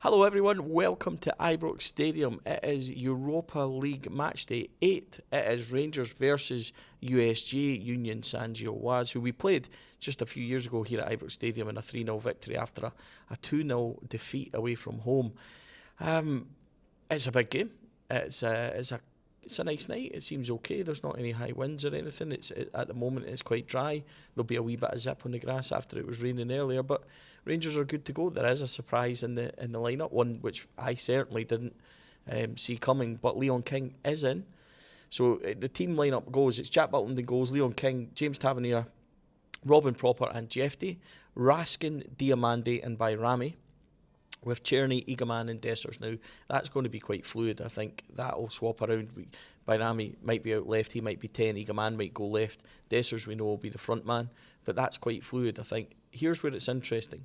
Hello everyone, welcome to Ibrox Stadium. It is Europa League Matchday 8. It is Rangers versus USG, Union Saint-Gilloise, who we played just a few years ago here at Ibrox Stadium in a 3-0 victory after a 2-0 defeat away from home. It's a big game. It's a nice night. It seems okay. There's not any high winds or anything. At the moment it's quite dry. There'll be a wee bit of zip on the grass after it was raining earlier, but Rangers are good to go. There is a surprise in the lineup, one which I certainly didn't see coming, but Leon King is in. So the team lineup goes: it's Jack Butland in goals, Leon King, James Tavernier, Robin Propper and Jeffy, Raskin, Diamande and Bayrami, with Czerny, Eagleman and Dessers. Now, that's going to be quite fluid. I think that'll swap around. Bayrami might be out left, he might be 10, Eagleman might go left. Dessers, we know, will be the front man, but that's quite fluid, I think. Here's where it's interesting.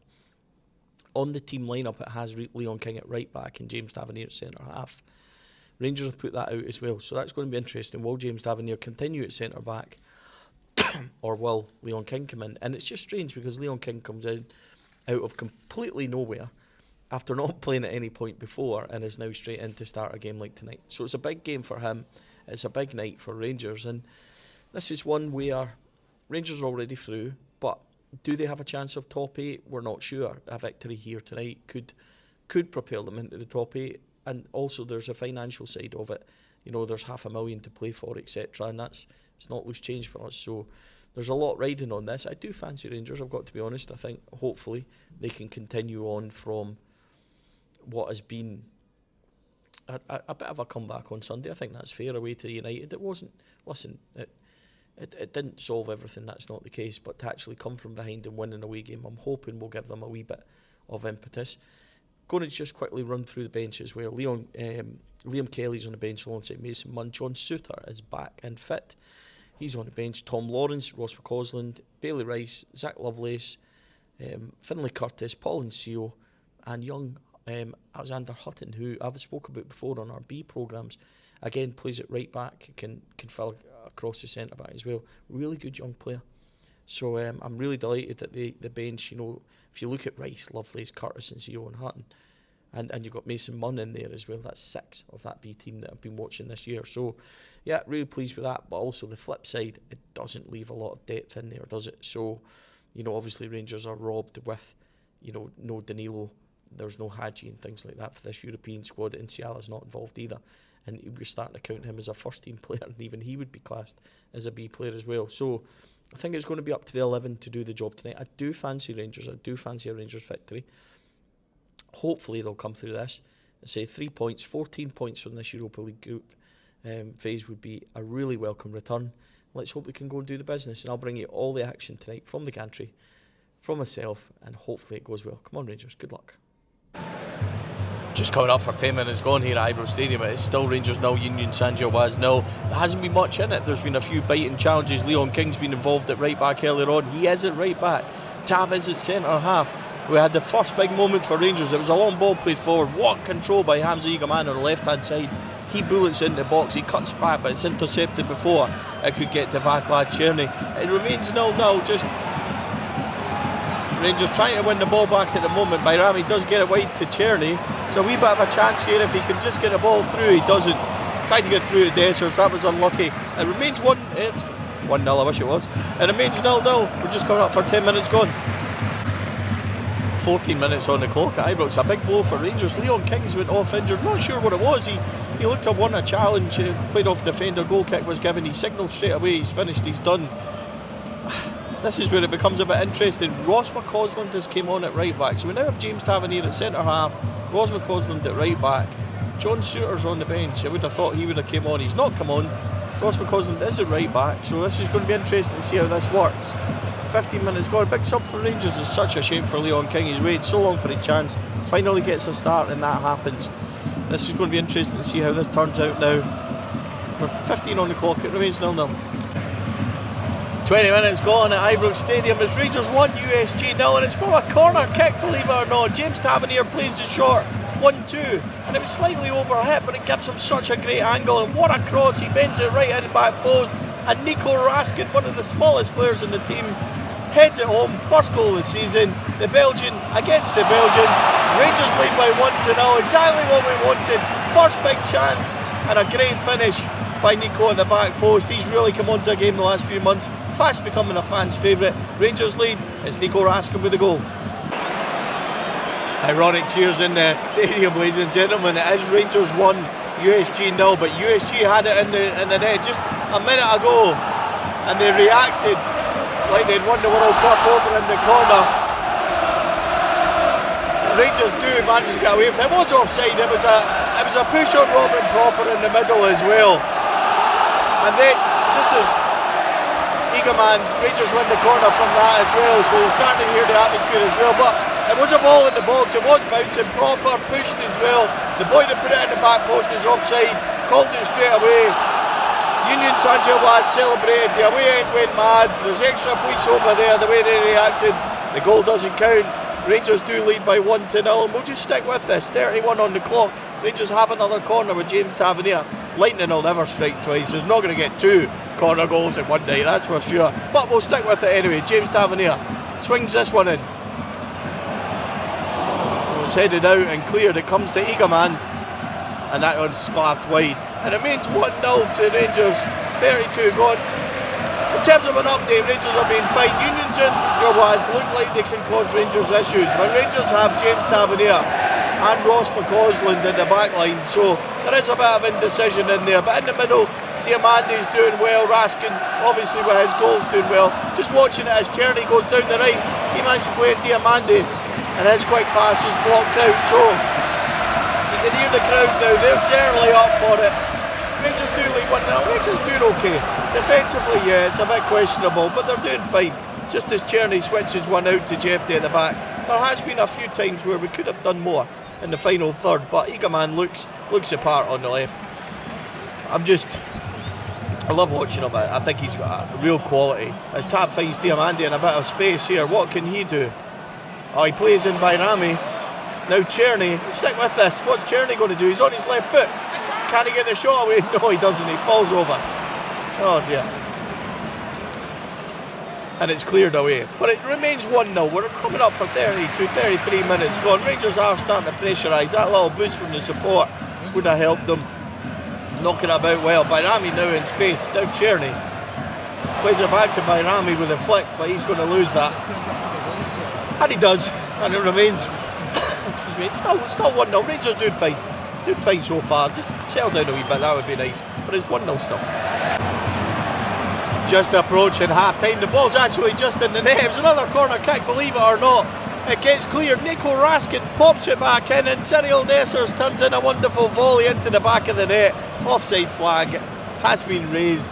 On the team lineup, it has Leon King at right back and James Tavernier at centre half. Rangers have put that out as well, so that's going to be interesting. Will James Tavernier continue at centre back, or will Leon King come in? And it's just strange because Leon King comes in out of completely nowhere after not playing at any point before and is now straight in to start a game like tonight. So it's a big game for him. It's a big night for Rangers, and this is one where Rangers are already through, but do they have a chance of top 8? We're not sure. A victory here tonight could propel them into the top 8, and also there's a financial side of it. You know, there's $500,000 to play for, etc., and it's not loose change for us. So there's a lot riding on this. I do fancy Rangers, I've got to be honest. I think hopefully they can continue on from what has been a bit of a comeback on Sunday. I think that's fair, away to United. It wasn't, listen, it didn't solve everything, that's not the case, but to actually come from behind and win an away game, I'm hoping will give them a wee bit of impetus. Going to just quickly run through the bench as well. Liam Kelly's on the bench alongside Mason Munn. John Suter is back and fit. He's on the bench. Tom Lawrence, Ross McCausland, Bailey Rice, Zach Lovelace, Finlay Curtis, Paul Nsio, and young Alexander Hutton, who I've spoken about before on our B programmes. Again, plays at right back, can fill across the centre back as well. Really good young player. So I'm really delighted that the bench, you know, if you look at Rice, Lovelace, Curtis, Nsio and Hutton, and you've got Mason Munn in there as well. That's 6 of that B team that I've been watching this year. So yeah, really pleased with that. But also the flip side, it doesn't leave a lot of depth in there, does it? So, you know, obviously Rangers are robbed with, you know, no Danilo. There's no Hadji and things like that for this European squad. Nsiala's not involved either, and we're starting to count him as a first team player, and even he would be classed as a B player as well. So I think it's going to be up to the 11 to do the job tonight. I do fancy Rangers. I do fancy a Rangers victory. Hopefully they'll come through this. I say 3 points, 14 points from this Europa League group phase would be a really welcome return. Let's hope they can go and do the business, and I'll bring you all the action tonight from the gantry, from myself, and hopefully it goes well. Come on Rangers, good luck. Just coming up for 10 minutes gone here at Ibrox Stadium. It's still Rangers 0, Union Saint-Gilloise 0. There hasn't been much in it. There's been a few biting challenges. Leon King's been involved at right back earlier on. He is at right back. Tav is at centre half. We had the first big moment for Rangers. It was a long ball played forward. What control by Hamza Eagleman on the left hand side. He bullets into the box. He cuts back, but it's intercepted before it could get to Vaclav Czerny. It remains 0-0. Just Rangers trying to win the ball back at the moment. Bayrami does get it wide to Czerny. So a wee bit of a chance here if he can just get the ball through. He doesn't. Tried to get through to Dessers. That was unlucky. It remains 1-0. I wish it was. It remains 0-0. We're just coming up for 10 minutes gone. 14 minutes on the clock at Ibrox. A big blow for Rangers. Leon Kings went off injured. Not sure what it was. He looked to have won a challenge. He played off defender. Goal kick was given. He signalled straight away. He's finished. He's done. This is where it becomes a bit interesting. Ross McCausland has came on at right back. So we now have James Tavernier at centre half, Ross McCausland at right back. John Suter's on the bench. I would have thought he would have came on. He's not come on. Ross McCausland is at right back. So this is going to be interesting to see how this works. 15 minutes gone. Big sub for Rangers. It's such a shame for Leon King. He's waited so long for his chance. Finally gets a start and that happens. This is going to be interesting to see how this turns out now. We're 15 on the clock. It remains 0-0. 20 minutes gone at Ibrox Stadium. It's Rangers 1, USG 0, and it's from a corner kick, believe it or not. James Tavernier plays the short 1-2, and it was slightly overhit, but it gives him such a great angle, and what a cross. He bends it right in the back post, and Nico Raskin, one of the smallest players in the team, heads it home, first goal of the season, the Belgian against the Belgians. Rangers lead by 1-0, exactly what we wanted. First big chance and a great finish by Nico at the back post. He's really come on to a game the last few months, fast becoming a fan's favourite. Rangers lead, it's Nico Raskin with the goal. Ironic cheers in the stadium, ladies and gentlemen. It is Rangers 1, USG 0, but USG had it in the net just a minute ago, and they reacted like they'd won the World Cup over in the corner. Rangers do manage to get away with it. It was offside. It was a push on Robin Proper in the middle as well, and then just as Eagleman, Rangers win the corner from that as well, so you're starting to hear the atmosphere as well. But it was a ball in the box, it was bouncing, Proper pushed as well. The boy that put it in the back post is offside, called it straight away. Union Saint-Gilloise celebrated, the away end went mad, there's extra police over there, the way they reacted. The goal doesn't count. Rangers do lead by 1-0, and we'll just stick with this. 31 on the clock. Rangers have another corner with James Tavernier. Lightning will never strike twice. There's not going to get 2 corner goals in one day, that's for sure. But we'll stick with it anyway. James Tavernier swings this one in. It's headed out and cleared. It comes to Eagleman, and that one's slapped wide. And it means 1-0 to Rangers. 32 gone. In terms of an update, Rangers are being fine. Union Saint-Gilloise look like they can cause Rangers issues, but Rangers have James Tavernier and Ross McCausland in the back line, so there is a bit of indecision in there. But in the middle, Diamandi's doing well. Raskin, obviously with his goals, doing well. Just watching it as Czerny goes down the right. He managed to play Diamandi, and his quick pass is blocked out, so you can hear the crowd now. They're certainly up for it. Rangers do lead 1-0. Rangers doing okay. Defensively, yeah, it's a bit questionable, but they're doing fine. Just as Czerny switches one out to Jeffy at the back. There has been a few times where we could have done more in the final third, but Eagleman looks the part on the left. I love watching him. I think he's got a real quality. As Tab finds Diamandi in a bit of space here, what can he do? Oh, he plays in Bayrami. Now Czerny, stick with this. What's Czerny going to do? He's on his left foot. Can he get the shot away? No, he doesn't. He falls over. Oh dear. And it's cleared away. But it remains 1-0. We're coming up for 33 minutes gone. Rangers are starting to pressurise. That little boost from the support would have helped them. Knocking about well. Bayrami now in space. Now Czerny plays it back to Bayrami with a flick, but he's going to lose that. And he does. And it remains excuse me, it's still 1-0. Rangers doing fine. Doing fine so far. Just settle down a wee bit, that would be nice. But it's 1-0 still. Just approaching half-time. The ball's actually just in the net. It was another corner kick, believe it or not. It gets cleared. Nico Raskin pops it back in, and Cyril Dessers turns in a wonderful volley into the back of the net. Offside flag has been raised.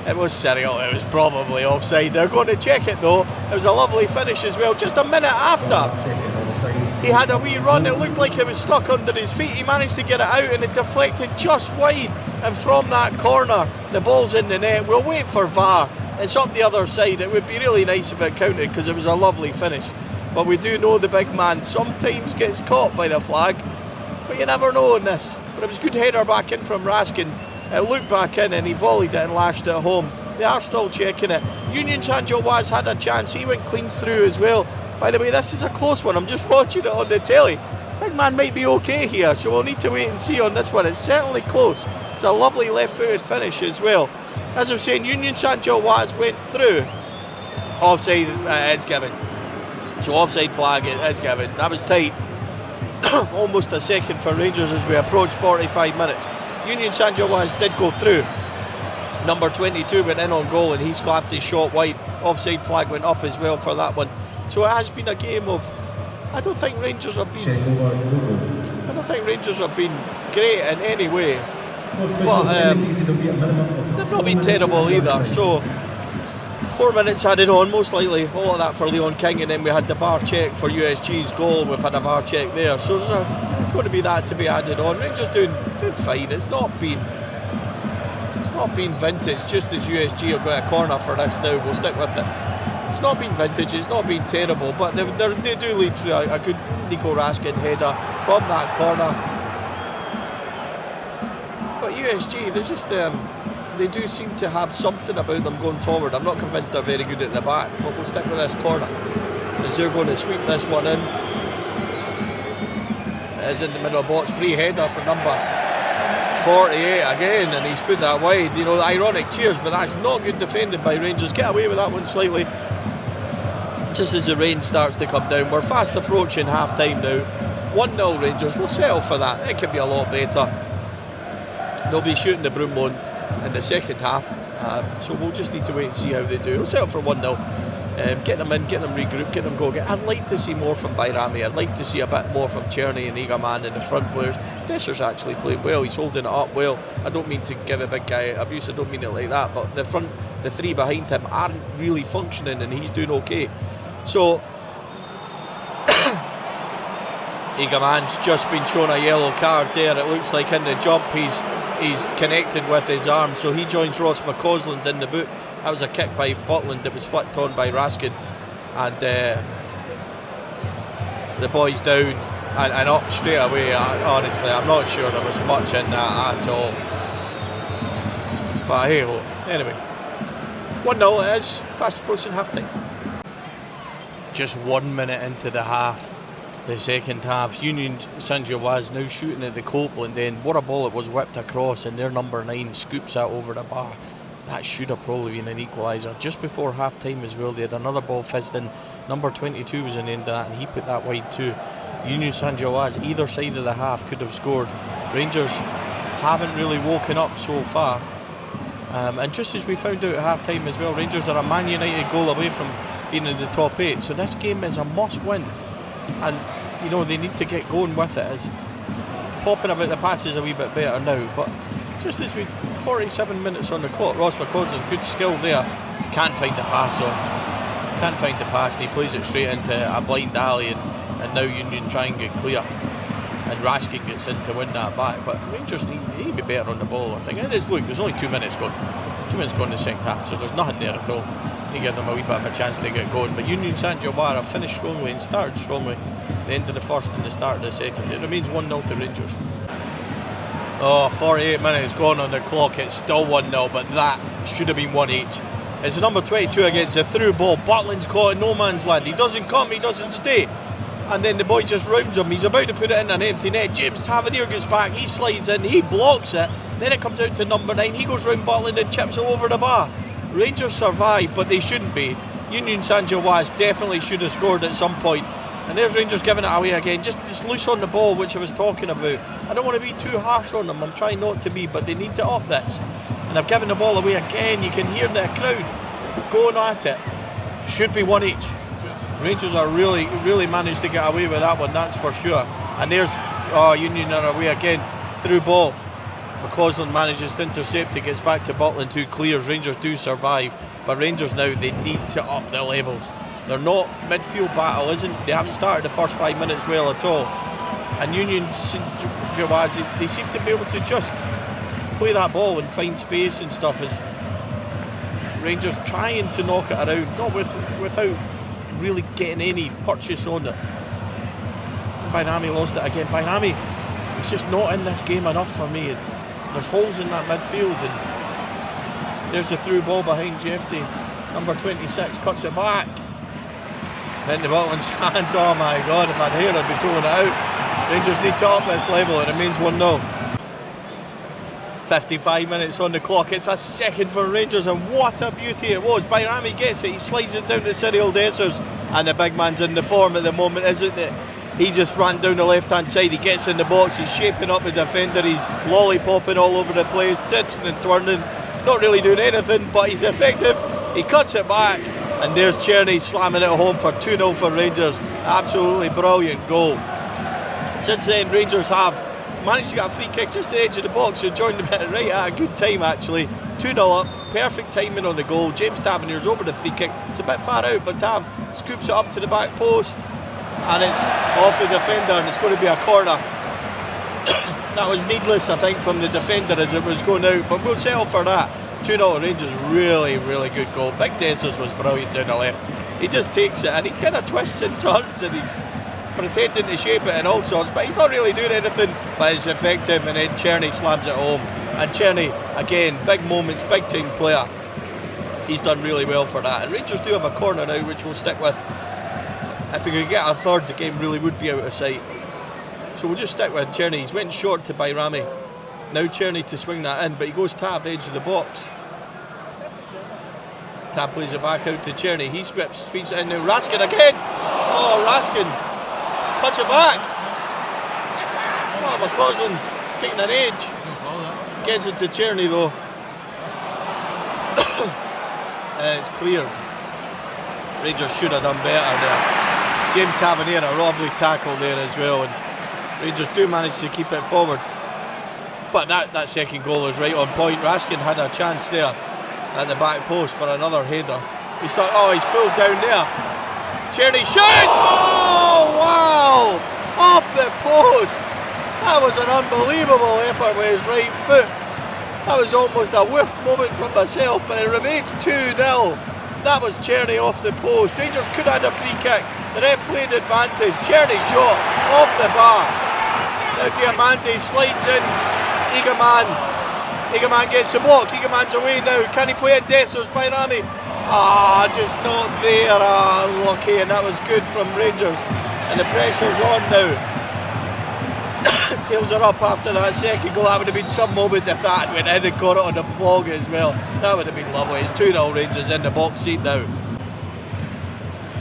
It was Cyril, it was probably offside. They're going to check it though. It was a lovely finish as well. Just a minute after he had a wee run, it looked like it was stuck under his feet. He managed to get it out, and it deflected just wide. And from that corner, the ball's in the net. We'll wait for VAR. It's up the other side. It would be really nice if it counted, because it was a lovely finish. But we do know the big man sometimes gets caught by the flag. But you never know in this. But it was a good header back in from Raskin. It looped back in, and he volleyed it and lashed it home. They are still checking it. Union Saint-Gilloise had a chance. He went clean through as well. By the way, this is a close one. I'm just watching it on the telly. Big man might be okay here, so we'll need to wait and see on this one. It's certainly close. It's a lovely left-footed finish as well. As I'm saying, Union Saint-Gilloise went through. Offside, it is given. So offside flag, it is given. That was tight. Almost a second for Rangers as we approach 45 minutes. Union Saint-Gilloise did go through. Number 22 went in on goal, and he sklaffed his shot wide. Offside flag went up as well for that one. So it has been a game of, I don't think Rangers have been great in any way, but they've not been terrible either. So 4 minutes added on, most likely all of that for Leon King, and then we had the VAR check for USG's goal. We've had a VAR check there, so there's going to be that to be added on. Rangers doing fine. It's not been vintage. Just as USG have got a corner for this now, we'll stick with it. It's not been vintage, it's not been terrible, but they do lead through a good Nico Raskin header from that corner. But USG, they they do seem to have something about them going forward. I'm not convinced they're very good at the back, but we'll stick with this corner as they're going to sweep this one in. It is in the middle of the box, free header for number 48 again, and he's put that wide. You know, the ironic cheers, but that's not good defending by Rangers. Get away with that one slightly. Just as the rain starts to come down, we're fast approaching half time now. 1-0 Rangers, we'll settle for that. It could be a lot better. They'll be shooting the broom on in the second half, so we'll just need to wait and see how they do. We'll settle for 1-0. Get them in, get them regrouped, get them going. I'd like to see more from Bayrami. I'd like to see a bit more from Tierney and Egerman and the front players. Desser's actually played well. He's holding it up well. I don't mean to give a big guy abuse. I don't mean it like that. But the three behind him aren't really functioning, and he's doing okay. So Egerman's just been shown a yellow card there. It looks like in the jump he's connected with his arm. So he joins Ross McCausland in the book. That was a kick by Butland that was flicked on by Raskin, and the boy's down and up straight away. Honestly, I'm not sure there was much in that at all. But hey ho. Anyway, 1-0 it is, fast approaching half time. Just 1 minute into the half, the second half. Union Saint-Gilloise now shooting at the Copeland end. What a ball it was, whipped across, and their number 9 scoops that over the bar. That should have probably been an equaliser. Just before half time as well, they had another ball fizzed in. Number 22 was in the end of that, and he put that wide too. Union Saint-Gilloise, either side of the half, could have scored. Rangers haven't really woken up so far. And just as we found out at half time as well, Rangers are a Man United goal away from being in the top 8. So this game is a must win. And, you know, they need to get going with it. It's popping about the passes a wee bit better now. But just as we 47 minutes on the clock, Ross McCausland, good skill there. Can't find the pass on. Can't find the pass. He plays it straight into a blind alley, and now Union try and get clear. And Raskin gets in to win that back. But Rangers need to be better on the ball, I think. It is, look, there's only 2 minutes gone. 2 minutes gone in the second half, so there's nothing there at all. You give them a wee bit of a chance to get going. But Union Saint-Gilloise have finished strongly and started strongly. The end of the first and the start of the second. It remains 1-0 to Rangers. 48 minutes gone on the clock. It's still 1-0, but that should have been 1 each. It's number 22 against the through ball. Butland's caught in no man's land. He doesn't come, he doesn't stay. And then the boy just rounds him. He's about to put it in an empty net. James Tavernier gets back. He slides in. He blocks it. Then it comes out to number 9. He goes round Butland and chips it over the bar. Rangers survive, but they shouldn't be. Union Saint-Gilloise definitely should have scored at some point. And there's Rangers giving it away again. Just loose on the ball, which I was talking about. I don't want to be too harsh on them. I'm trying not to be, but they need to up this. And I've given the ball away again. You can hear the crowd going at it. Should be 1 each. Rangers are really managed to get away with that one, that's for sure. And there's Union are away again. Through ball. McCausland manages to intercept it, gets back to Butland, who clears. Rangers do survive, but Rangers now, they need to up their levels. They're not, midfield battle they haven't started the first 5 minutes well at all. And Union Saint-Gilloise, they seem to be able to just play that ball and find space and stuff, as Rangers trying to knock it around, not without really getting any purchase on it. Bayrami lost it again. Bayrami, it's just not in this game enough for me. There's holes in that midfield, and there's the through ball behind Jeffrey. Number 26 cuts it back. Then the Butland's hand. Oh my God, if I'd heard, I'd be pulling it out. Rangers need to up this level. It remains 1-0. 55 minutes on the clock. It's a second for Rangers, and what a beauty it was. Bayrami gets it. He slides it down to Cyril Dessers, and the big man's in the form at the moment, isn't it? He just ran down the left-hand side. He gets in the box. He's shaping up the defender. He's lollipopping all over the place, ditching and turning. Not really doing anything, but he's effective. He cuts it back, and there's Tierney slamming it home for 2-0 for Rangers. Absolutely brilliant goal. Since then, Rangers have managed to get a free kick just at the edge of the box, so joined them right at a good time actually. 2-0 up, perfect timing on the goal. James Tavernier's over the free kick. It's a bit far out, but Tav scoops it up to the back post, and it's off the defender, and it's going to be a corner. That was needless, I think, from the defender as it was going out, but we'll settle for that. 2-0 Rangers, really good goal. Big Dessers was brilliant down the left. He just takes it and he kind of twists and turns, and pretending to shape it and all sorts, but he's not really doing anything, but it's effective, and then Czerny slams it home. And Czerny, again, big moments, big team player. He's done really well for that. And Rangers do have a corner now, which we'll stick with. If they could get a third, the game really would be out of sight. So we'll just stick with Czerny. He's went short to Bayrami. Now Czerny to swing that in, but he goes Tav, edge of the box. Tav plays it back out to Czerny. He sweeps it in now. Raskin again. Oh, Raskin cuts it back. Oh, McCausland taking an edge. Gets it to Czerny though. And it's cleared. Rangers should have done better there. James Tavernier, a lovely tackle there as well. And Rangers do manage to keep it forward. But that second goal is right on point. Raskin had a chance there at the back post for another header. He's pulled down there. Czerny shoots! Oh, wow! Off the post! That was an unbelievable effort with his right foot. That was almost a whiff moment from myself, but it remains 2-0. That was Czerny off the post. Rangers could have had a free kick. The ref played advantage. Czerny shot off the bar. Now Diamande slides in. Egerman gets the block. Egerman's away now. Can he play in Dessos by Rami? Just not there. Unlucky, and that was good from Rangers. And the pressure's on now. Tails are up after that second goal. That would have been some moment if that had went in and got it on the vlog as well. That would have been lovely. It's 2-0 Rangers in the box seat now.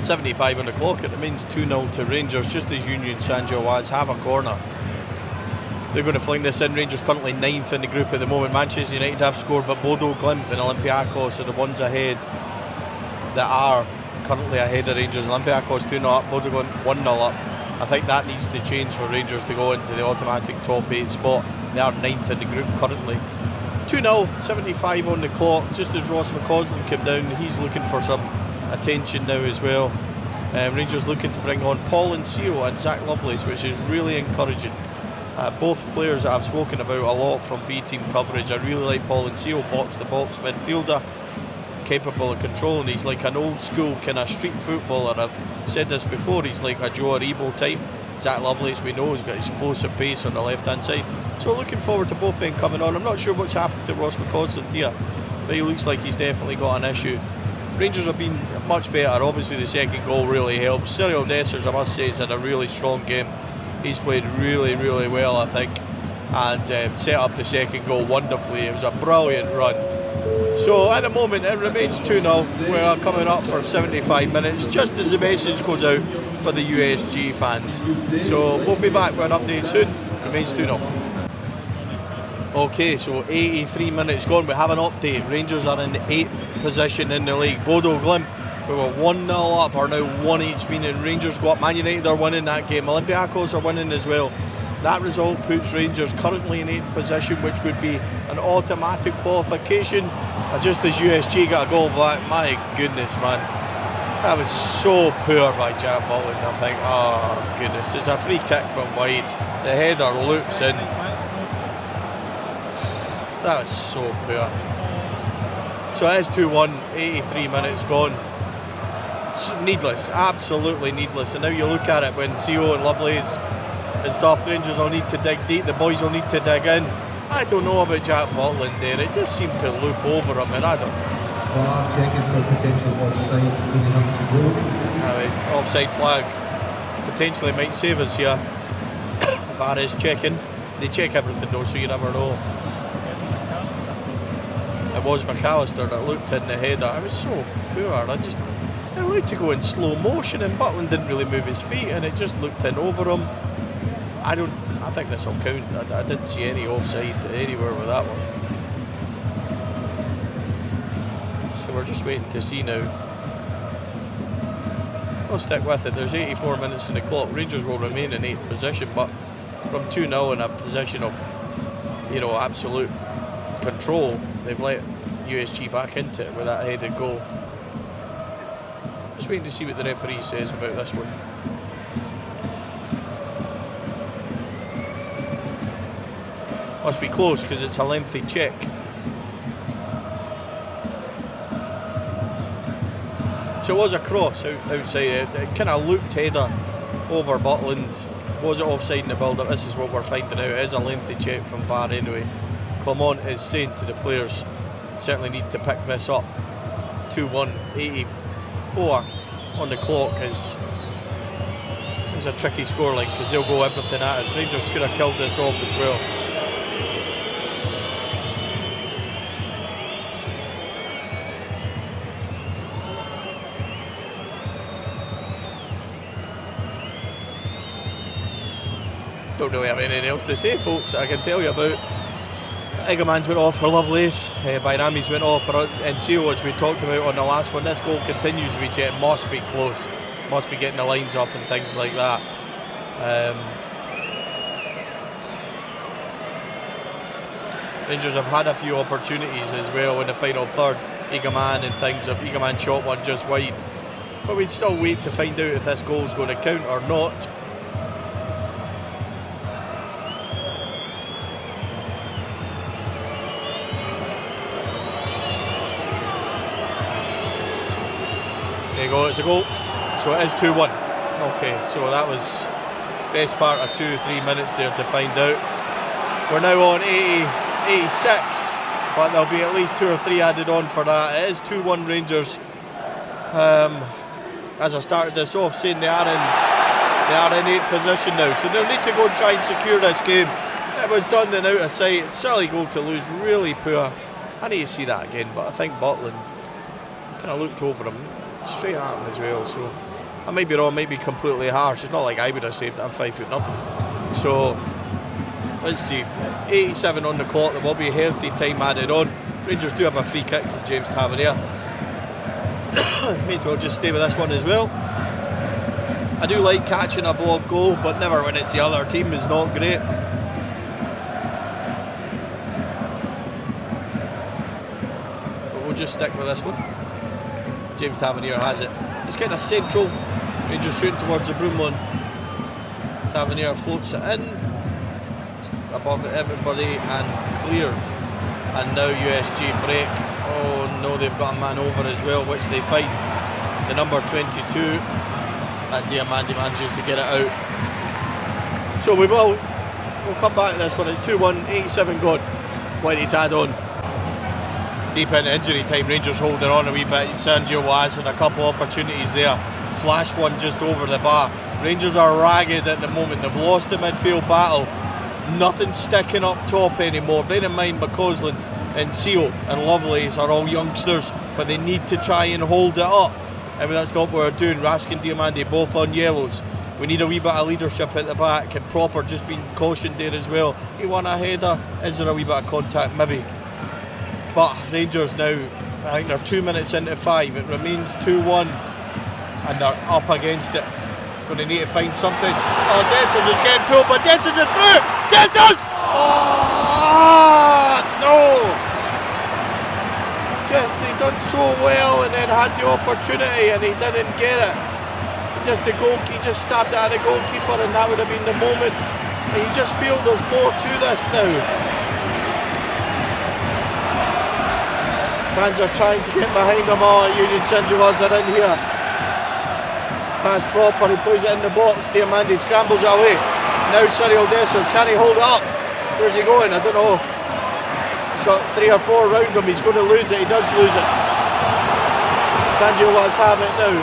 75 on the clock. It remains 2-0 to Rangers, just as Union Saint-Gilloise have a corner. They're going to fling this in. Rangers currently 9th in the group at the moment. Manchester United have scored, but Bodo Glimt and Olympiacos are the ones ahead that are currently ahead of Rangers. Olympiacos 2-0 up, Bodo Glimt 1-0 up. I think that needs to change for Rangers to go into the automatic top 8 spot. They are 9th in the group currently. 2-0, 75 on the clock. Just as Ross McCausland came down, he's looking for some attention now as well. Rangers looking to bring on Paul Ncio and Zach Lovelace, which is really encouraging. Both players that I've spoken about a lot from B team coverage. I really like Paul Ncio, box-to-box midfielder, capable of controlling. He's like an old school kind of street footballer. I've said this before, he's like a Joe Aribo type. Zach Lovelace, we know, he's got explosive pace on the left hand side. So looking forward to both of them coming on. I'm not sure what's happened to Ross McCausland here, but he looks like he's definitely got an issue. Rangers have been much better. Obviously the second goal really helps. Cyril Dessers, I must say, has had a really strong game. He's played really, really well, I think, and set up the second goal wonderfully. It was a brilliant run. So at the moment it remains 2-0. We're coming up for 75 minutes, just as the message goes out for the USG fans. So we'll be back with an update soon. Remains 2-0. Okay, so 83 minutes gone. We have an update. Rangers are in 8th position in the league. Bodo Glimt, who were 1-0 up, are now 1 each, meaning Rangers go up. Man United are winning that game. Olympiacos are winning as well. That result puts Rangers currently in 8th position, which would be an automatic qualification. Just as USG got a goal back, my goodness, man. That was so poor by Jack Butland, I think. Oh, goodness. It's a free kick from wide. The header loops in. That was so poor. So it is 2-1, 83 minutes gone. It's needless, absolutely needless. And now you look at it when CO and Lovelace and stuff, Rangers will need to dig deep, the boys will need to dig in. I don't know about Jack Butland there, it just seemed to loop over him, and I don't know. Checking for potential offside leading up to goal. Offside flag potentially might save us here. VAR is checking. They check everything though, so you never know. It was McAllister that looked in the header. It was so poor. It looked to go in slow motion, and Butland didn't really move his feet, and it just looked in over him. I think this will count. I didn't see any offside anywhere with that one. So we're just waiting to see now. We'll stick with it. There's 84 minutes in the clock. Rangers will remain in 8th position, but from 2-0 in a position of, absolute control, they've let USG back into it with that headed goal. Just waiting to see what the referee says about this one. Must be close because it's a lengthy check. So it was a cross outside. It kind of looped header over Butland. Was it offside in the build-up? This is what we're finding out. It is a lengthy check from VAR anyway. Clement is saying to the players, certainly need to pick this up. 2-1, 84 on the clock is a tricky scoreline because they'll go everything at us. Rangers could have killed this off as well. Don't really have anything else to say, folks. I can tell you about Egerman's went off for Lovelace, Bayrami's went off for Ensio, as we talked about on the last one. This goal continues to be checked, must be close, must be getting the lines up and things like that. Rangers have had a few opportunities as well in the final third. Egerman and things. Egerman shot one just wide, but we'd still wait to find out if this goal's going to count or not. There you go, it's a goal. So it is 2-1. Okay, so that was best part of 2-3 minutes there to find out. We're now on 86, but there'll be at least 2 or 3 added on for that. It is 2-1 Rangers. As I started this off saying they are in 8th position now, so they'll need to go and try and secure this game. It was done and out of sight. Silly goal to lose, really poor. I need to see that again, but I think Butland kind of looked over him, straight at him as well, so I might be wrong, might be completely harsh. It's not like I would have saved that 5 foot nothing. So let's see, 87 on the clock. There will be a healthy time added on. Rangers do have a free kick from James Tavernier. May as well just stay with this one as well. I do like catching a block goal, but never when it's the other team is not great. But we'll just stick with this one. James Tavernier has it. He's kind of central. Rangers shooting towards the Broomlawn. Tavernier floats it in above everybody and cleared. And now USG break. Oh no, they've got a man over as well, which they find. The number 22. And Diamandi manages to get it out. So we'll come back to this one. It's 2-1, 87 gone. Plenty to add on. Deep into injury time, Rangers holding on a wee bit. Sergio Waz had a couple opportunities there. Flash one just over the bar. Rangers are ragged at the moment. They've lost the midfield battle. Nothing sticking up top anymore. Bear in mind McCausland and Seal and Lovelace are all youngsters, but they need to try and hold it up. I mean, that's not what we're doing. Raskin and Diamandi both on yellows. We need a wee bit of leadership at the back, and Proper just being cautioned there as well. He won a header. Is there a wee bit of contact? Maybe. But Rangers now, I think they're 2 minutes into 5. It remains 2-1 and they're up against it. Going to need to find something. Oh, Dessers is getting pulled, but Dessers is through! Dessers! Oh, no! Just, he done so well and then had the opportunity and he didn't get it. Just the goal, he just stabbed it at the goalkeeper and that would have been the moment. And you just feel there's more to this now. Fans are trying to get behind them. Oh, Union Saint-Gilloise are in here. It's past Proper, he plays it in the box. Diamandi scrambles it away. Now Cyril Dessers, can he hold it up? Where's he going? I don't know. He's got 3 or 4 around him. He's going to lose it. He does lose it. Saint-Gilloise have it now.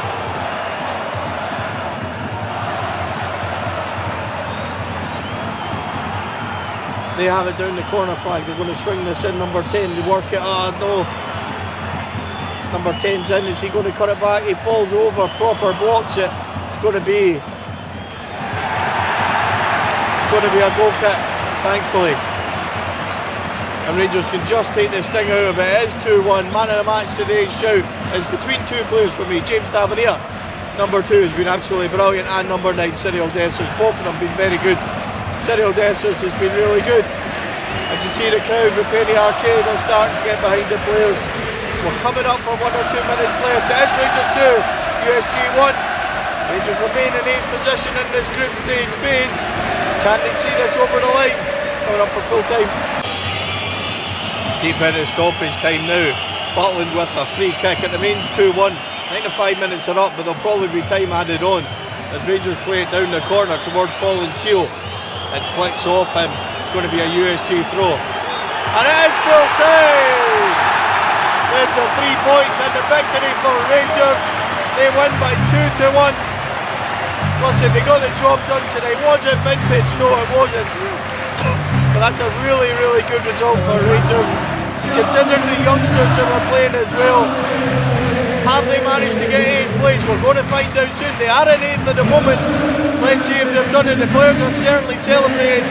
They have it down the corner flag. They're going to swing this in. Number 10, they work it. Oh no. Number 10's in. Is he going to cut it back? He falls over. Proper blocks it. It's going to be a goal kick, thankfully. And Rangers can just take this thing out of it. It is 2-1. Man of the match today's shout is between 2 players for me. James Tavernier, number 2, has been absolutely brilliant, and number 9, Cyril Dessers. Both of them been very good. Cyril Dessers has been really good. As you see the crowd with Penny Arcade are starting to get behind the players. We're coming up for 1 or 2 minutes left. It is Rangers 2, USG 1. Rangers remain in 8th position in this group stage phase. Can they see this over the line? Coming up for full time. Deep into stoppage time now. Butland with a free kick. It remains 2-1. I think the 5 minutes are up, but there'll probably be time added on. as Rangers play it down the corner towards Paul and Seal. It flicks off him. It's going to be a USG throw. And it is full time! There's a 3 points and the victory for Rangers. They win by 2-1. Listen, they got the job done today. Was it vintage? No, it wasn't. But that's a really, really good result for Rangers. Considering the youngsters that were playing as well. Have they managed to get 8th place? We're going to find out soon. They are in 8th at the moment. Let's see if they've done it. The players are certainly celebrating.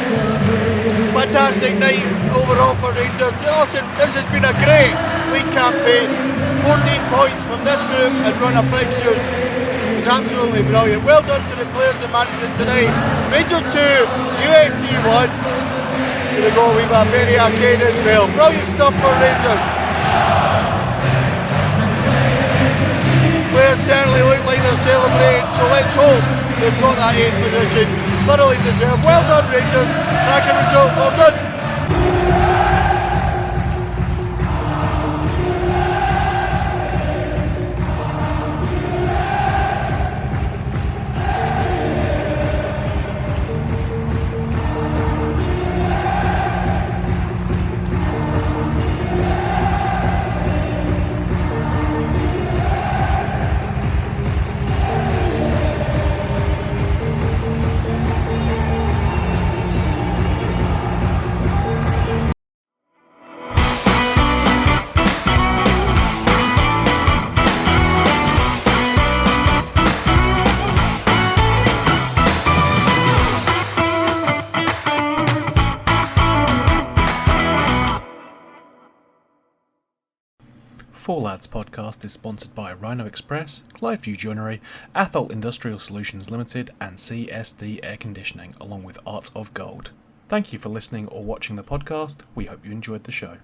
Fantastic night overall for Rangers. Listen, this has been a great league campaign. 14 points from this group and run of fixtures. It's absolutely brilliant. Well done to the players and management tonight. Rangers 2, USG 1. Here we go, we got Perry Arcade as well. Brilliant stuff for Rangers. Players certainly look like they're celebrating, so let's hope they've got that 8th position. Thoroughly deserved. Well done, Rangers. Cracking result. Well done. Four Lads podcast is sponsored by Rhino Express, Clyde Joinery, Athol Industrial Solutions Limited and CSD Air Conditioning, along with Art of Gold. Thank you for listening or watching the podcast. We hope you enjoyed the show.